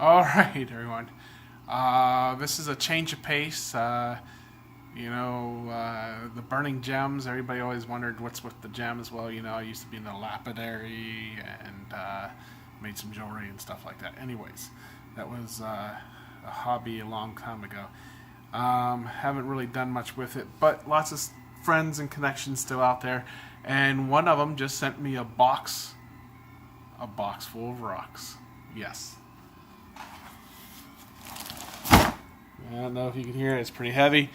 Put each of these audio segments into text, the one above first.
All right, everyone. This is a change of pace. The burning gems. Everybody always wondered what's with the gems. Well, I used to be in the lapidary and made some jewelry and stuff like that. Anyways, that was a hobby a long time ago. Haven't really done much with it, but lots of friends and connections still out there. And one of them just sent me a box full of rocks. Yes. I don't know if you can hear it. It's pretty heavy.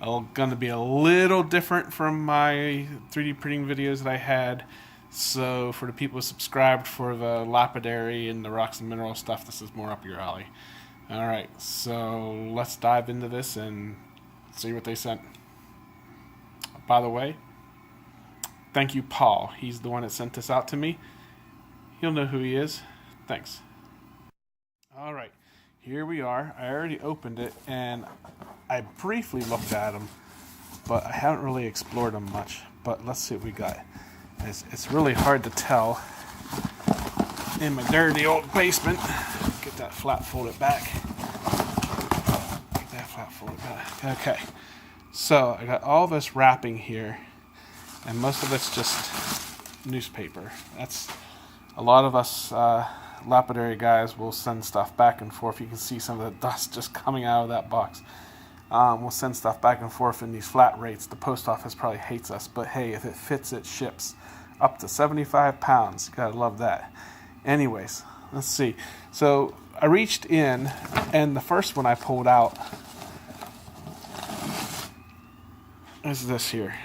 It's going to be a little different from my 3D printing videos that I had. So for the people who subscribed for the lapidary and the rocks and mineral stuff, this is more up your alley. Alright, so let's dive into this and see what they sent. By the way, thank you, Paul. He's the one that sent this out to me. He'll know who he is. Thanks. Alright. Here we are. I already opened it and I briefly looked at them, but I haven't really explored them much. But let's see what we got. It's really hard to tell in my dirty old basement. Get that flap folded back. Okay. So I got all this wrapping here, and most of it's just newspaper. That's a lot of us lapidary guys will send stuff back and forth. You can see some of the dust just coming out of that box. We'll send stuff back and forth in these flat rates. The post office probably hates us, but hey, if it fits, it ships. Up to 75 pounds. You gotta love that. Anyways, let's see. So I reached in, and the first one I pulled out is this here.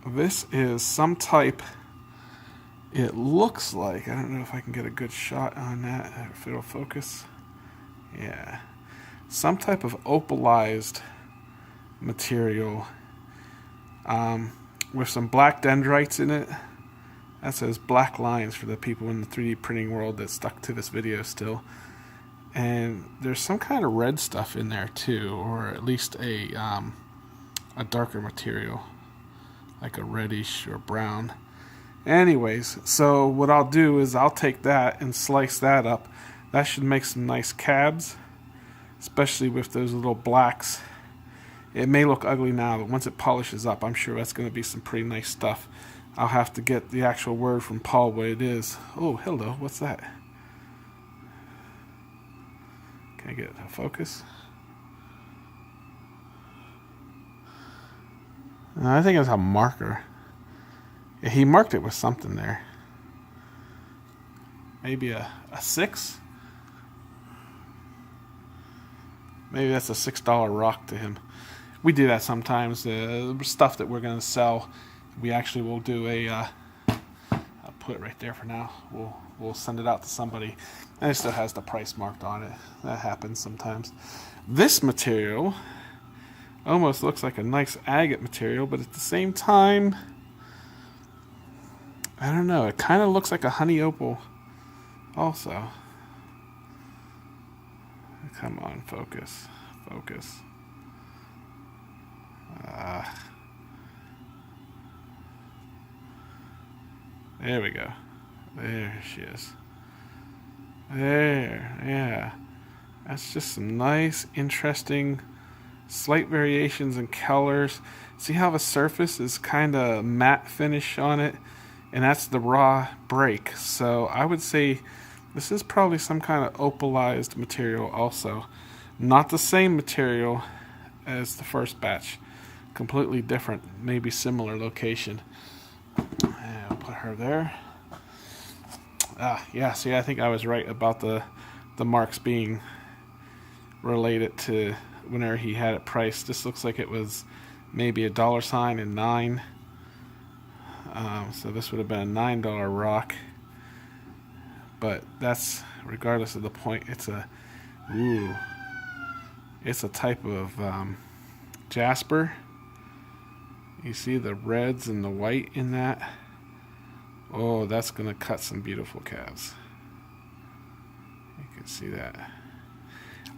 This is some type. It looks like, I don't know if I can get a good shot on that, if it'll focus. Yeah. Some type of opalized material with some black dendrites in it. That says black lines for the people in the 3D printing world that stuck to this video still. And there's some kind of red stuff in there too, or at least a darker material, like a reddish or brown. Anyways, so what I'll do is I'll take that and slice that up. That should make some nice cabs, especially with those little blacks. It may look ugly now, but once it polishes up, I'm sure that's going to be some pretty nice stuff. I'll have to get the actual word from Paul what it is. Oh, hello, what's that? Can I get a focus? I think it's a marker. Yeah, he marked it with something there. Maybe a 6? Maybe that's a $6 rock to him. We do that sometimes. The stuff that we're going to sell, we actually will do I'll put it right there for now. We'll send it out to somebody, and it still has the price marked on it. That happens sometimes. This material almost looks like a nice agate material, but at the same time, I don't know. It kind of looks like a honey opal also. Come on, focus. There we go. There she is. There, yeah. That's just some nice, interesting, slight variations in colors. See how the surface is kind of matte finish on it? And that's the raw break. So I would say this is probably some kind of opalized material also. Not the same material as the first batch. Completely different, maybe similar location. And I'll put her there. Yeah, see, I think I was right about the marks being related to whenever he had it priced. This looks like it was maybe $$ and 9. So this would have been a $9 rock. But that's, regardless of the point, it's a type of jasper. You see the reds and the white in that? Oh, that's going to cut some beautiful calves. You can see that.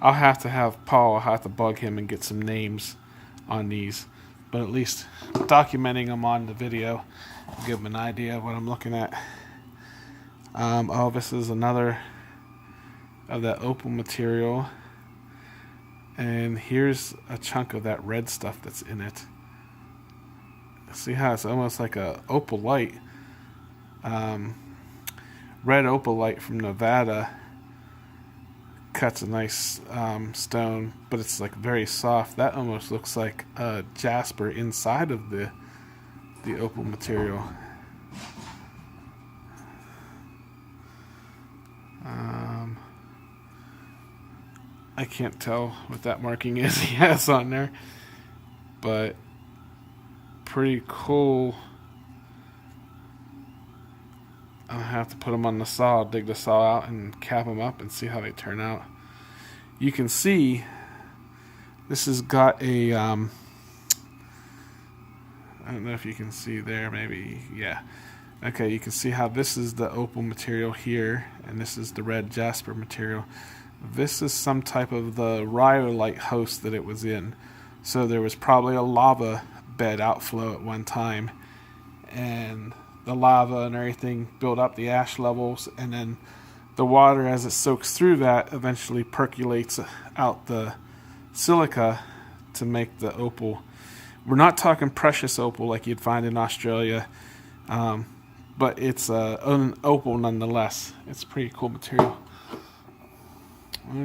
I'll have to bug him and get some names on these. But at least documenting them on the video, give them an idea of what I'm looking at. Oh, this is another of that opal material. And here's a chunk of that red stuff that's in it. See how it's almost like a opalite. Red opalite from Nevada cuts a nice stone, but it's like very soft. That almost looks like a jasper inside of the opal material. I can't tell what that marking is he has on there, but pretty cool. I'll have to put them on the saw, dig the saw out and cap them up and see how they turn out. You can see this has got a I don't know if you can see there, maybe, yeah. Okay, you can see how this is the opal material here, and this is the red jasper material. This is some type of the rhyolite host that it was in. So there was probably a lava bed outflow at one time, and the lava and everything built up the ash levels, and then the water, as it soaks through that, eventually percolates out the silica to make the opal. We're not talking precious opal like you'd find in Australia, but it's an opal nonetheless. It's a pretty cool material.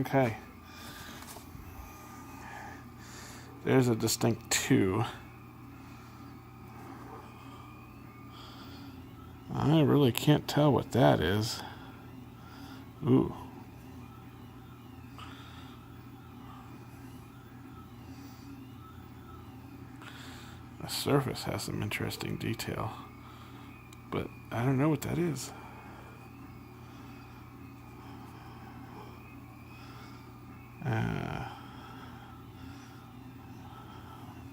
Okay. There's a distinct 2. I really can't tell what that is. Ooh. The surface has some interesting detail, but I don't know what that is.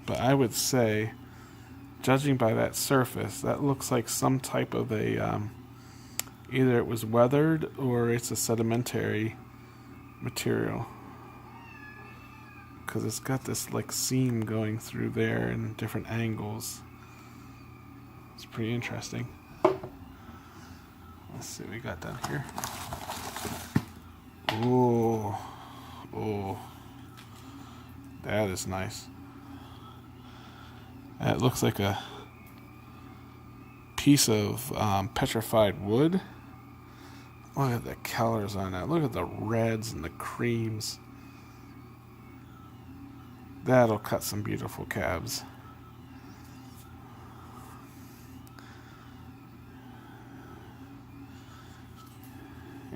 But I would say, judging by that surface, that looks like some type of a, either it was weathered or it's a sedimentary material. Because it's got this like seam going through there in different angles. It's pretty interesting. Let's see what we got down here. Ooh. Oh. That is nice. That looks like a piece of petrified wood. Look at the colors on that. Look at the reds and the creams. That'll cut some beautiful cabs.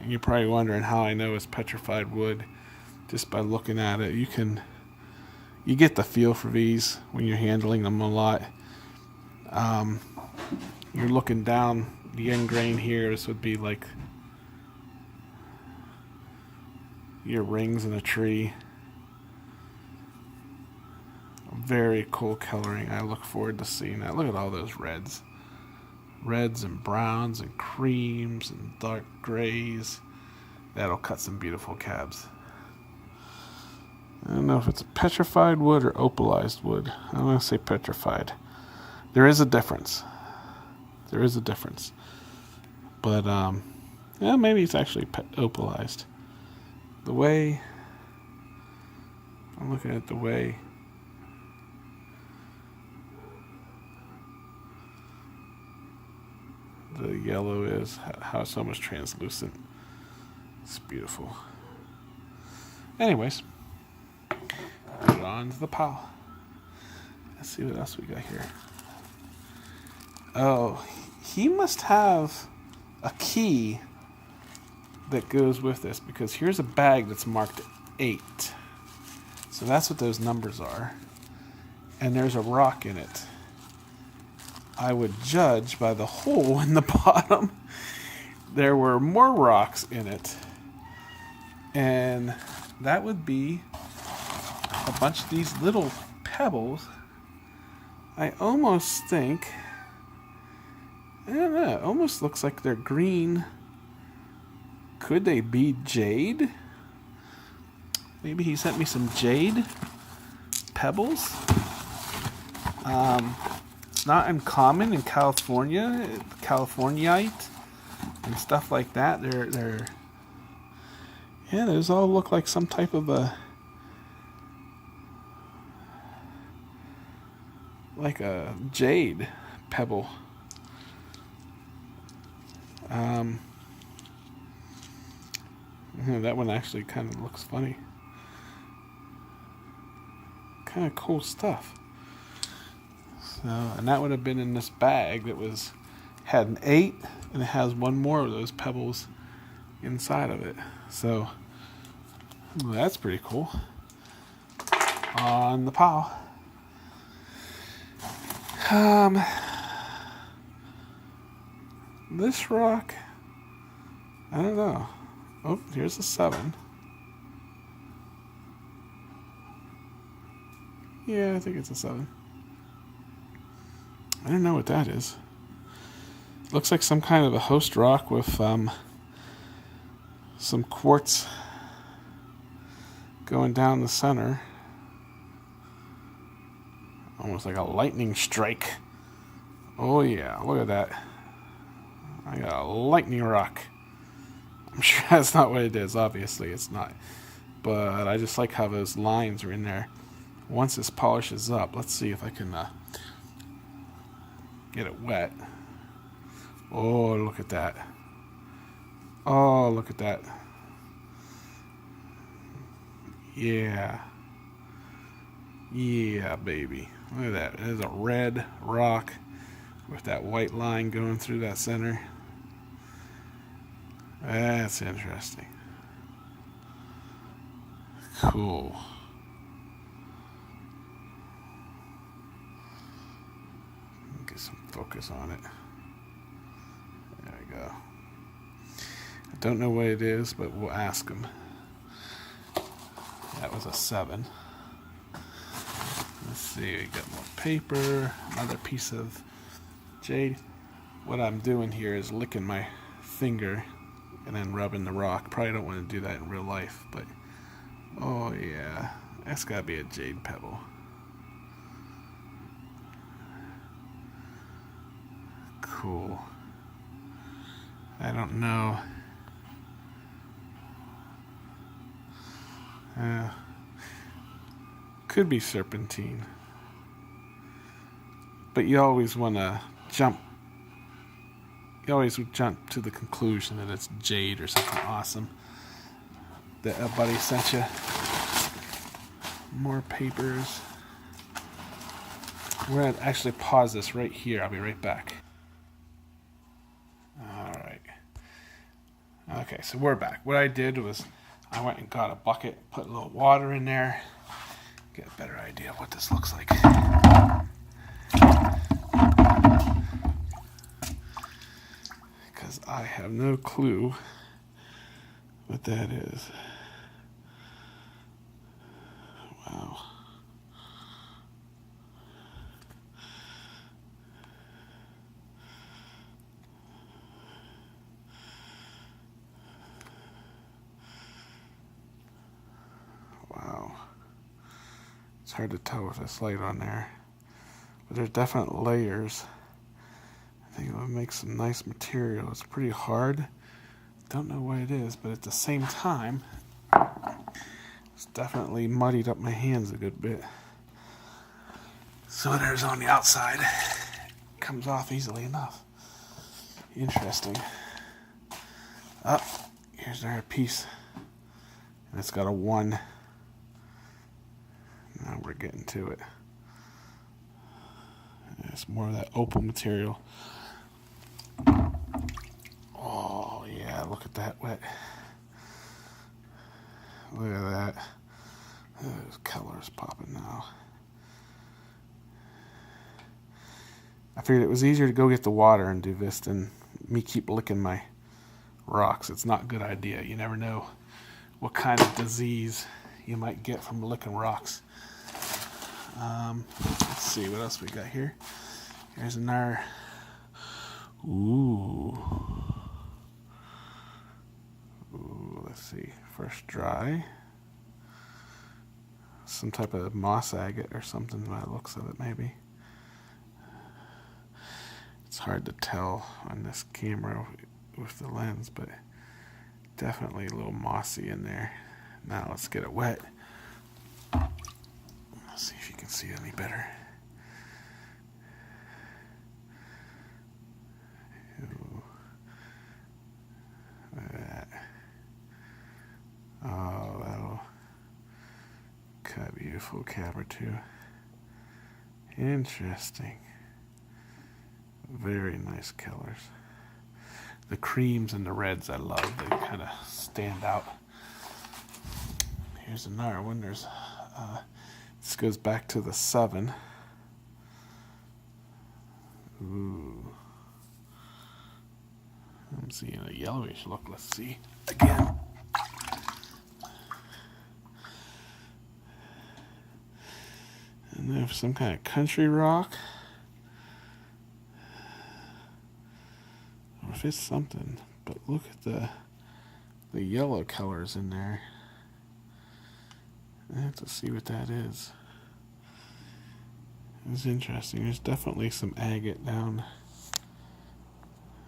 And you're probably wondering how I know it's petrified wood. Just by looking at it, you get the feel for these when you're handling them a lot. You're looking down the end grain here. This would be like your rings in a tree. Very cool coloring. I look forward to seeing that. Look at all those reds. Reds and browns and creams and dark grays. That'll cut some beautiful cabs. I don't know if it's a petrified wood or opalized wood. I'm going to say petrified. There is a difference. There is a difference. But, yeah, maybe it's actually opalized. The way, I'm looking at the way the yellow is, how it's almost translucent. It's beautiful. Anyways, put it on to the pile. Let's see what else we got here. Oh, he must have a key that goes with this, because here's a bag that's marked 8. So that's what those numbers are. And there's a rock in it. I would judge by the hole in the bottom. There were more rocks in it. And that would be a bunch of these little pebbles. I almost think, I don't know, it almost looks like they're green. Could they be jade? Maybe he sent me some jade pebbles. It's not uncommon in California, Californite and stuff like that. They're Yeah, those all look like some type of like a jade pebble. That one actually kind of looks funny. Kind of cool stuff. So, and that would have been in this bag that had an 8, and it has one more of those pebbles inside of it. So, well, that's pretty cool. On the pile. This rock, I don't know. Oh, here's a 7. Yeah, I think it's a 7. I don't know what that is. Looks like some kind of a host rock with some quartz going down the center. Almost like a lightning strike. Oh yeah, look at that. I got a lightning rock. I'm sure that's not what it is. Obviously, it's not. But I just like how those lines are in there. Once this polishes up, let's see if I can get it wet. Oh, look at that. Oh, look at that. Yeah. Yeah, baby. Look at that. There's a red rock with that white line going through that center. That's interesting. Cool. Get some focus on it. There we go. I don't know what it is, but we'll ask him. That was a 7. Let's see, we got more paper, another piece of jade. What I'm doing here is licking my finger and then rubbing the rock. Probably don't want to do that in real life, but oh yeah, that's gotta be a jade pebble. Cool. I don't know. Could be serpentine. But you always want to jump. You always jump to the conclusion that it's jade or something awesome that a buddy sent you. More papers. We're going to actually pause this right here. I'll be right back. Alright. Okay, so we're back. What I did was I went and got a bucket, put a little water in there, get a better idea of what this looks like. Because I have no clue what that is. Wow. Wow. It's hard to tell with this light on there. But there's definite layers. I think it would make some nice material. It's pretty hard. Don't know what it is, but at the same time, it's definitely muddied up my hands a good bit. So there's on the outside. Comes off easily enough. Interesting. Oh, here's our piece. And it's got a 1. Now we're getting to it. It's more of that opal material. Oh, yeah, look at that wet. Look at that. Those colors popping now. I figured it was easier to go get the water and do this than me keep licking my rocks. It's not a good idea. You never know what kind of disease you might get from licking rocks. Let's see what else we got here. Here's another. Ooh, let's see. First dry. Some type of moss agate or something by the looks of it, maybe. It's hard to tell on this camera with the lens, but Definitely a little mossy in there. Now let's get it wet. Let's see if you can see it any better. Ooh. Look at that. Oh, that'll cut beautiful Cabochon. Interesting. Very nice colors. The creams and the reds I love. They kind of stand out. Here's another one. There's this goes back to the 7. Ooh. I'm seeing a yellowish look. Let's see again. And there's some kind of country rock. Or if it's something, but look at the yellow colors in there. I have to see what that is. It's interesting. There's definitely some agate down.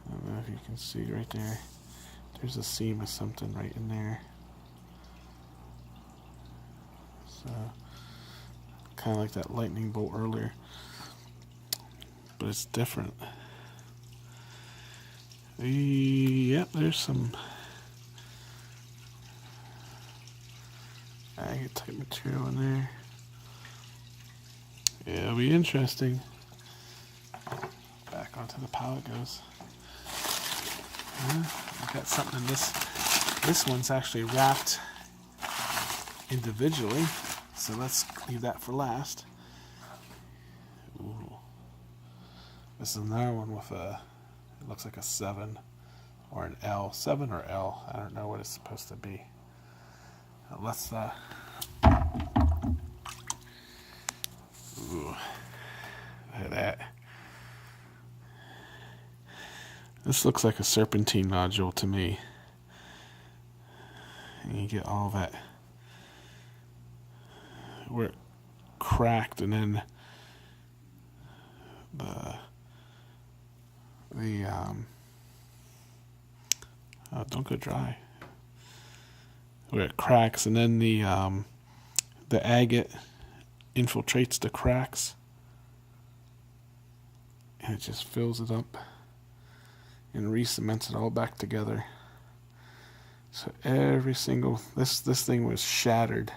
I don't know if you can see right there. There's a seam of something right in there. So, kind of like that lightning bolt earlier. But it's different. Yep, there's some agate type material in there. Yeah, it'll be interesting. Back onto the palette goes. I've got something in this. This one's actually wrapped individually, so let's leave that for last. Ooh. This is another one with a, it looks like a 7 or an L. 7 or L. I don't know what it's supposed to be. Let's ooh, look at that. This looks like a serpentine nodule to me. And you get all that where it cracked, and then the oh, don't go dry. Where it cracks, and then the agate infiltrates the cracks, and it just fills it up and re-cements it all back together. So every single this thing was shattered,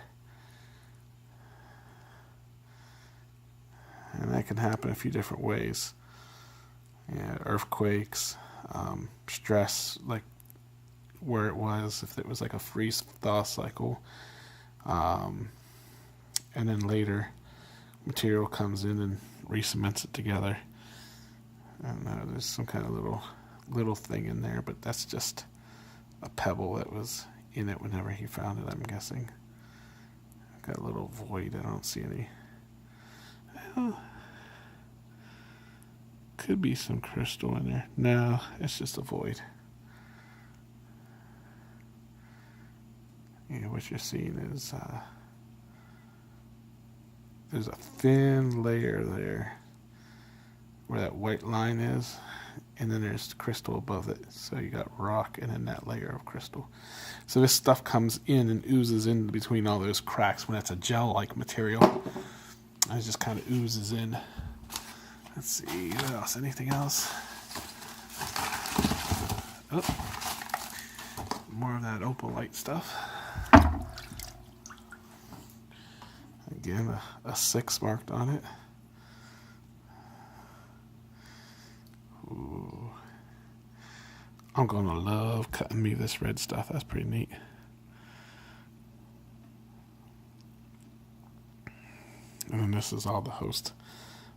and that can happen a few different ways. Yeah, earthquakes, stress, like where it was, if it was like a freeze-thaw cycle, and then later material comes in and re-cements it together. I don't know, there's some kind of little thing in there, but that's just a pebble that was in it whenever he found it, I'm guessing. I've got a little void, I don't see any. Well, could be some crystal in there. No, it's just a void. Yeah, what you're seeing is there's a thin layer there where that white line is, and then there's crystal above it. So you got rock and then that layer of crystal. So this stuff comes in and oozes in between all those cracks when it's a gel-like material. It just kind of oozes in. Let's see, what else? Anything else? Oh, more of that opalite stuff. Again, a 6 marked on it. Ooh. I'm gonna love cutting me this red stuff. That's pretty neat. And then this is all the host.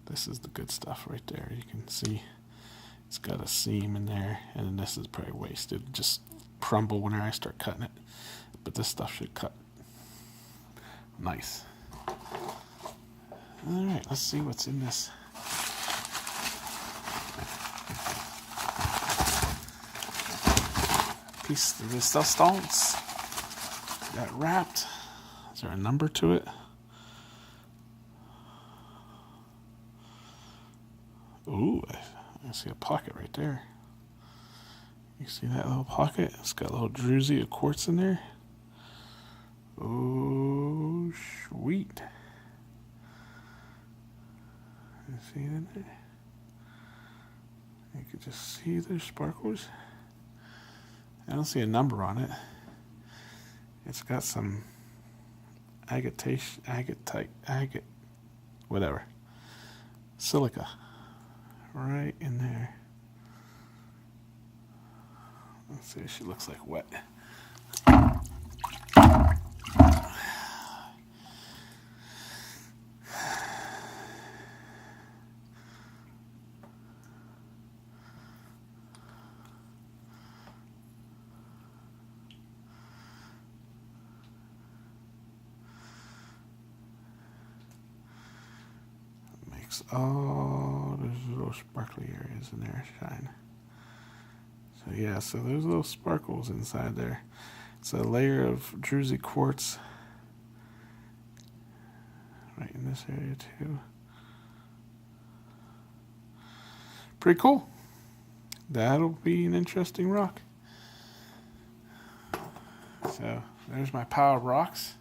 This is the good stuff right there. You can see it's got a seam in there, and then this is probably wasted. Just crumble whenever I start cutting it. But this stuff should cut nice. Alright, let's see what's in this. Piece of resistance. Got wrapped. Is there a number to it? Ooh, I see a pocket right there. You see that little pocket? It's got a little druzy of quartz in there. Oh, sweet. You see it in there? You can just see those sparkles. I don't see a number on it. It's got some agate, whatever. Silica right in there. Let's see if she looks like wet. Oh, there's little sparkly areas in there shine. So yeah, so there's little sparkles inside there. It's a layer of druzy quartz right in this area too. Pretty cool. That'll be an interesting rock. So there's my pile of rocks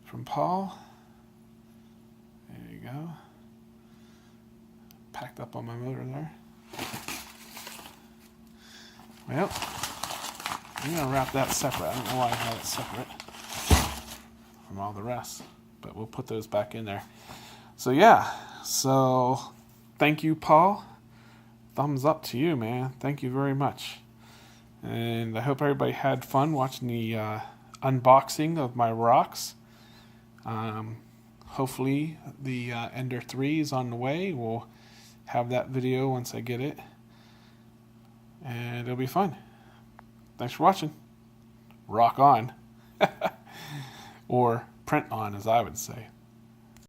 from Paul. There you go. Packed up on my motor there. Well, I'm going to wrap that separate. I don't know why I had it separate from all the rest, but we'll put those back in there. So yeah, so thank you, Paul. Thumbs up to you, man. Thank you very much. And I hope everybody had fun watching the unboxing of my rocks. Hopefully the Ender 3 is on the way. We'll have that video once I get it. And it'll be fun. Thanks for watching. Rock on. Or print on, as I would say.